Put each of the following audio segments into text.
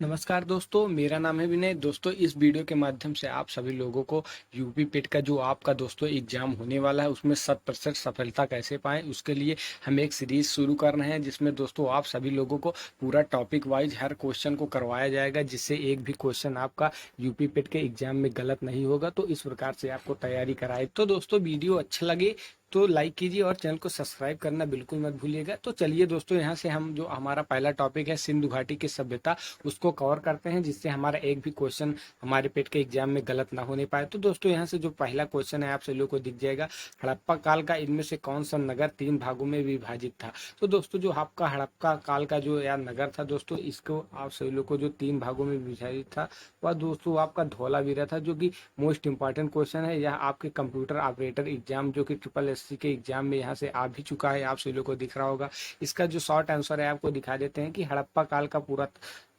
नमस्कार दोस्तों, मेरा नाम है विनय। दोस्तों, इस वीडियो के माध्यम से आप सभी लोगों को यूपी पेट का जो आपका दोस्तों एग्जाम होने वाला है उसमें 100% सफलता कैसे पाएं, उसके लिए हम एक सीरीज शुरू कर रहे हैं जिसमें दोस्तों आप सभी लोगों को पूरा टॉपिक वाइज हर क्वेश्चन को करवाया जाएगा, जिससे एक भी क्वेश्चन आपका यूपी पेट के एग्जाम में गलत नहीं होगा। तो इस प्रकार से आपको तैयारी कराए। तो दोस्तों, वीडियो अच्छा लगे तो लाइक कीजिए और चैनल को सब्सक्राइब करना बिल्कुल मत भूलिएगा। तो चलिए दोस्तों, यहाँ से हम जो हमारा पहला टॉपिक है सिंधु घाटी की सभ्यता, उसको कवर करते हैं, जिससे हमारा एक भी क्वेश्चन हमारे पेट के एग्जाम में गलत ना होने पाए। तो दोस्तों, यहाँ से जो पहला क्वेश्चन है आप सभी लोगों को दिख जाएगा, हड़प्पा काल का इनमें से कौन सा नगर 3 भागों में विभाजित था। तो दोस्तों, जो आपका हड़प्पा काल का जो या नगर था दोस्तों, इसको आप सभी लोग को जो 3 भागों में विभाजित था वह दोस्तों आपका धौलावीरा था, जो कि मोस्ट इंपॉर्टेंट क्वेश्चन है। यह आपके कंप्यूटर ऑपरेटर एग्जाम जो कि ट्रिपल एससी के एग्जाम में यहाँ से आ भी चुका है, आप सभी लोग को दिख रहा होगा। इसका जो शॉर्ट आंसर है आपको दिखा देते हैं कि हड़प्पा काल का पूरा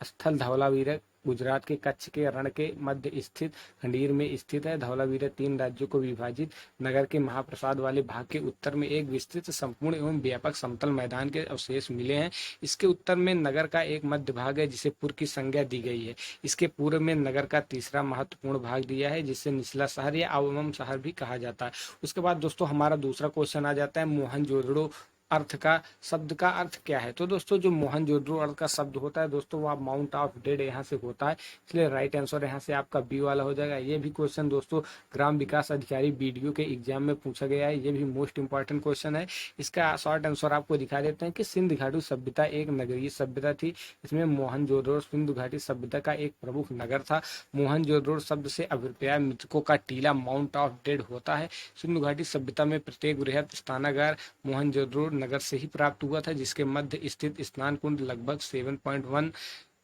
स्थल धौलावीरा गुजरात के कच्छ के रण के मध्य स्थित खंडीर में स्थित है। धौलावीरा 3 राज्यों को विभाजित नगर के महाप्रसाद वाले भाग के उत्तर में एक विस्तृत संपूर्ण एवं व्यापक समतल मैदान के अवशेष मिले हैं। इसके उत्तर में नगर का एक मध्य भाग है जिसे पुर की संज्ञा दी गई है। इसके पूर्व में नगर का तीसरा महत्वपूर्ण भाग दिया है जिसे निचला शहर या अवमम शहर भी कहा जाता है। उसके बाद दोस्तों हमारा दूसरा क्वेश्चन आ जाता है मोहनजोदड़ो अर्थ का शब्द का अर्थ क्या है। तो दोस्तों, जो मोहनजोदड़ो अर्थ का शब्द होता है दोस्तों, वो माउंट ऑफ डेड यहाँ से होता है, इसलिए राइट आंसर यहाँ से आपका बी वाला हो जाएगा। ये भी क्वेश्चन दोस्तों ग्राम विकास अधिकारी बीडीओ के एग्जाम में पूछा गया है, ये भी मोस्ट इंपॉर्टेंट क्वेश्चन है। इसका शॉर्ट आंसर आपको दिखा देते हैं कि सिंधु घाटी सभ्यता एक नगरीय सभ्यता थी। इसमें मोहनजोदड़ो सिंधु घाटी सभ्यता का एक प्रमुख नगर था। मोहनजोदड़ो शब्द से अभिप्राय मृतकों का टीला माउंट ऑफ डेड होता है। सिंधु घाटी सभ्यता में प्रत्येक बृहद स्नानागार मोहनजोदड़ो नगर से ही प्राप्त हुआ था, जिसके मध्य स्थित स्नान कुंड लगभग 7.1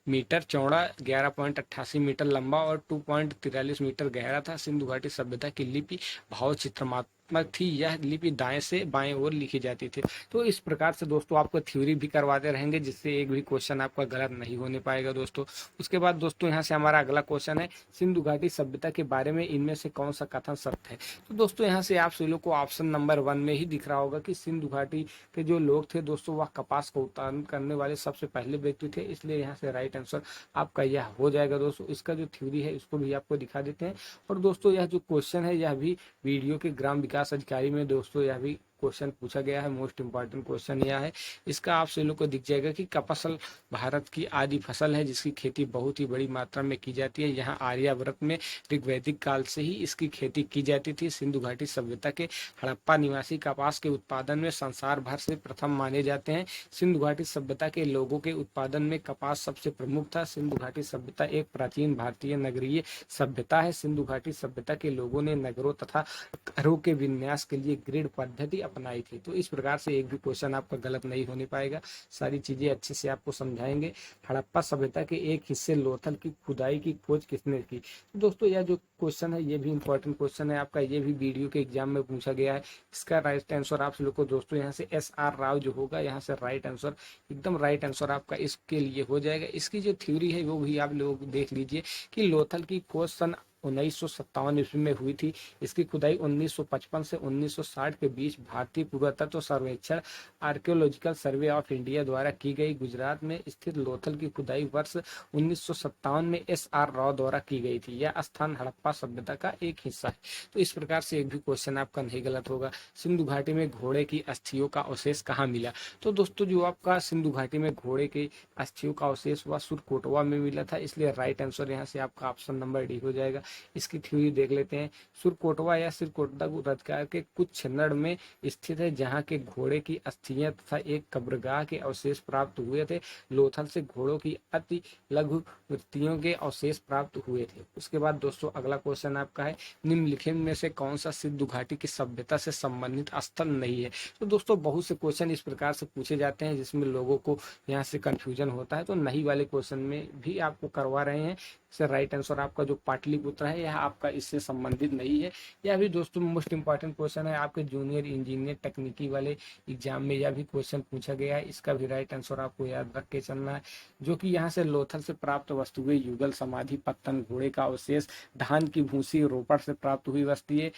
मीटर चौड़ा, 11.88 मीटर लंबा और 2.43 मीटर गहरा था। सिंधु घाटी सभ्यता की लिपि भाव चित्रमात्मक थी। यह लिपि दाएं से बाएं ओर लिखी जाती थी। तो इस प्रकार से दोस्तों आपको थ्योरी भी करवाते रहेंगे, जिससे एक भी क्वेश्चन आपका गलत नहीं होने पाएगा दोस्तों। उसके बाद दोस्तों यहाँ से हमारा अगला क्वेश्चन है सिंधु घाटी सभ्यता के बारे में इनमें से कौन सा कथन सत्य है। तो दोस्तों, यहाँ से आप सभी लोग को ऑप्शन नंबर 1 में ही दिख रहा होगा कि सिंधु घाटी के जो लोग थे दोस्तों, वह कपास को उत्पादन करने वाले सबसे पहले व्यक्ति थे, इसलिए यहाँ से राइट आंसर आपका यह हो जाएगा दोस्तों। इसका जो थ्योरी है इसको भी आपको दिखा देते हैं। और दोस्तों, यह जो क्वेश्चन है यह भी वीडियो के ग्राम विकास अधिकारी में दोस्तों यह भी क्वेश्चन पूछा गया है। मोस्ट इंपॉर्टेंट क्वेश्चन यह है। इसका आप सभी लोग को दिख जाएगा कि कपास भारत की आदि फसल है, जिसकी खेती बहुत ही बड़ी मात्रा में की जाती है। यहाँ आर्यावर्त में ऋग्वैदिक काल से ही इसकी खेती की जाती थी। सिंधु घाटी सभ्यता के हड़प्पा निवासी कपास के उत्पादन में संसार भर से प्रथम माने जाते हैं। सिंधु घाटी सभ्यता के लोगों के उत्पादन में कपास सबसे प्रमुख था। सिंधु घाटी सभ्यता एक प्राचीन भारतीय नगरीय सभ्यता है। सिंधु घाटी सभ्यता के लोगों ने नगरों तथा घरों के विन्यास के लिए ग्रिड पद्धति अपनाई थी। तो इस प्रकार से एक भी क्वेश्चन आपका गलत नहीं होने पाएगा। सारी चीजें अच्छे से आपको समझाएंगे। हड़प्पा सभ्यता के एक हिस्से लोथल की खुदाई की खोज किसने की। तो दोस्तों, यह जो क्वेश्चन है ये भी इंपॉर्टेंट क्वेश्चन है आपका, ये भी वीडियो के एग्जाम में पूछा गया है। इसका राइट आंसर आप लोग को दोस्तों यहाँ से SR राव जो होगा, यहाँ से राइट आंसर एकदम राइट आंसर आपका इसके लिए हो जाएगा। इसकी जो थ्योरी है वो भी आप लोग देख लीजिए कि लोथल की खोज सन 1957 ईस्वी में हुई थी। इसकी खुदाई 1955 से 1960 के बीच भारतीय पुरातत्व सर्वेक्षण आर्कियोलॉजिकल सर्वे ऑफ इंडिया द्वारा की गई। गुजरात में स्थित लोथल की खुदाई वर्ष 1957 में SR राव द्वारा की गई थी। यह स्थान हड़प्पा सभ्यता का एक हिस्सा है। तो इस प्रकार से एक भी क्वेश्चन आपका नहीं गलत होगा। सिंधु घाटी में घोड़े की अस्थियों का अवशेष कहाँ मिला। तो दोस्तों, जो आपका सिंधु घाटी में घोड़े के अस्थियों का अवशेष वह सुरकोटवा में मिला था, इसलिए राइट आंसर यहाँ से आपका ऑप्शन नंबर डी हो जाएगा। इसकी थ्योरी देख लेते हैं। सुरकोटवा या सिरकोटवा रजगार के कुछ छन्नड़ में स्थित है, जहां के घोड़े की अस्थियां तथा एक कब्रगाह के अवशेष प्राप्त हुए थे। लोथल से घोड़ों की अति लघु वृत्तियों के अवशेष प्राप्त हुए थे। उसके बाद दोस्तों अगला क्वेश्चन आपका है निम्नलिखित में से कौन सा सिंधु घाटी की सभ्यता से संबंधित स्थल नहीं है। तो दोस्तों, बहुत से क्वेश्चन इस प्रकार से पूछे जाते हैं जिसमें लोगों को यहाँ से कंफ्यूजन होता है, तो नहीं वाले क्वेश्चन में भी आपको करवा रहे हैं। से राइट आंसर आपका जो पाटलिपुत्र है यह आपका इससे संबंधित नहीं है। यह भी दोस्तों मोस्ट इंपॉर्टेंट क्वेश्चन है, आपके जूनियर इंजीनियर तकनीकी वाले एग्जाम में यह भी क्वेश्चन पूछा गया है। इसका भी राइट आंसर आपको याद रख के चलना है, जो कि यहाँ से लोथल से प्राप्त वस्तुएं युगल समाधि पत्तन घोड़े का अवशेष धान की भूसी रोपड़ से प्राप्त हुई वस्तुएं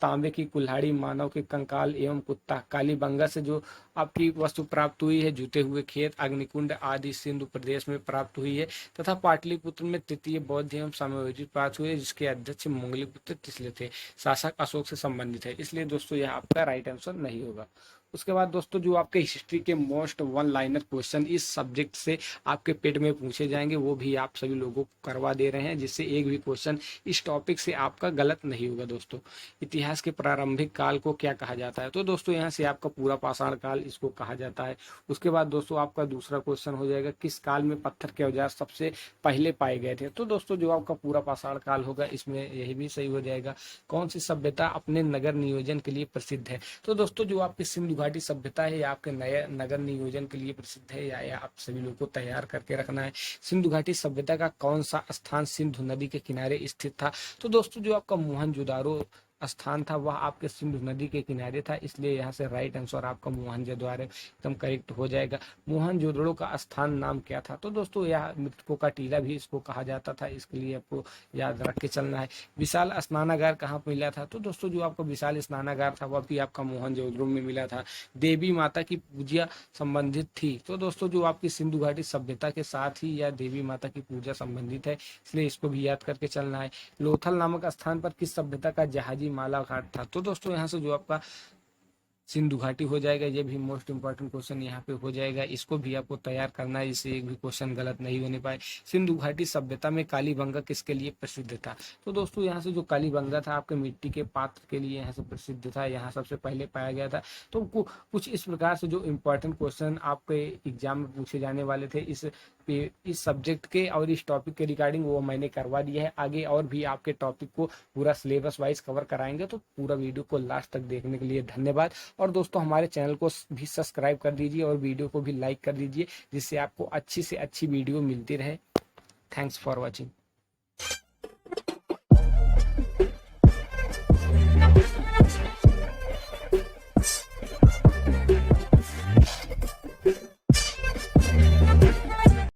तांबे की कुल्हाड़ी, मानव के कंकाल एवं कुत्ता। कालीबंगा से जो आपकी वस्तु प्राप्त हुई है, जूते हुए खेत, अग्निकुंड आदि सिंधु प्रदेश में प्राप्त हुई है। तथा पाटलिपुत्र में तृतीय बौद्ध एवं साम्यवादी प्राप्त हुए, जिसके अध्यक्ष मंगलीपुत्र तीसरे थे, शासक अशोक से संबंधित है। इसलिए दोस्तों यह आपका राइट आंसर नहीं होगा। उसके बाद दोस्तों जो आपके हिस्ट्री के मोस्ट वन लाइनर क्वेश्चन इस सब्जेक्ट से आपके पेट में पूछे जाएंगे, वो भी आप सभी लोगों को करवा दे रहे हैं, जिससे एक भी क्वेश्चन इस टॉपिक से आपका गलत नहीं होगा। दोस्तों इतिहास के प्रारंभिक काल को क्या कहा जाता है? तो दोस्तों यहाँ से आपका पूरा पाषाण काल इसको कहा जाता है। उसके बाद दोस्तों आपका दूसरा क्वेश्चन हो जाएगा, किस काल में पत्थर के औजार सबसे पहले पाए गए थे? तो दोस्तों जो आपका पूरा पाषाण काल होगा, इसमें यही भी सही हो जाएगा। कौन सी सभ्यता अपने नगर नियोजन के लिए प्रसिद्ध है? तो दोस्तों जो आपकी सिंधु घाटी सभ्यता है, या आपके नए नगर नियोजन के लिए प्रसिद्ध है, या आप सभी लोगों को तैयार करके रखना है। सिंधु घाटी सभ्यता का कौन सा स्थान सिंधु नदी के किनारे स्थित था? तो दोस्तों जो आपका मोहनजोदारो स्थान था, वह आपके सिंधु नदी के किनारे था, इसलिए यहाँ से राइट आंसर आपका मोहनजोदारो एकदम करेक्ट हो जाएगा। मोहनजोदड़ो का स्थान नाम क्या था? तो दोस्तों यह मृतकों का टीला भी इसको कहा जाता था, इसके लिए आपको याद रख के चलना है। विशाल स्नानागार कहाँ मिला था? तो दोस्तों जो आपका विशाल स्नानागार था, वह भी आपका मोहनजोदड़ो में मिला था। देवी माता की पूजा संबंधित थी? तो दोस्तों जो आपकी सिंधु घाटी सभ्यता के साथ ही यह देवी माता की पूजा संबंधित है, इसलिए इसको भी याद करके चलना है। लोथल नामक स्थान पर किस सभ्यता का जहाजी माला घाट था? तो दोस्तों यहाँ से जो आपका सिंधु घाटी हो जाएगा, ये भी मोस्ट इंपॉर्टेंट क्वेश्चन यहाँ पे हो जाएगा, इसको भी आपको तैयार करना है, इससे एक भी क्वेश्चन गलत नहीं होने पाए। सिंधु घाटी सभ्यता में कालीबंगा किसके लिए प्रसिद्ध था? तो दोस्तों यहाँ से जो कालीबंगा था, आपके मिट्टी के पात्र के लिए यहाँ से प्रसिद्ध था, यहाँ सबसे पहले पाया गया था। तो कुछ इस प्रकार से जो इम्पोर्टेंट क्वेश्चन आपके एग्जाम में पूछे जाने वाले थे इस सब्जेक्ट के और इस टॉपिक के रिगार्डिंग, वो मैंने करवा दिया है। आगे और भी आपके टॉपिक को पूरा सिलेबस वाइज कवर कराएंगे, तो पूरा वीडियो को लास्ट तक देखने के लिए धन्यवाद। और दोस्तों हमारे चैनल को भी सब्सक्राइब कर दीजिए और वीडियो को भी लाइक कर दीजिए, जिससे आपको अच्छी से अच्छी वीडियो मिलती रहे। Thanks for watching.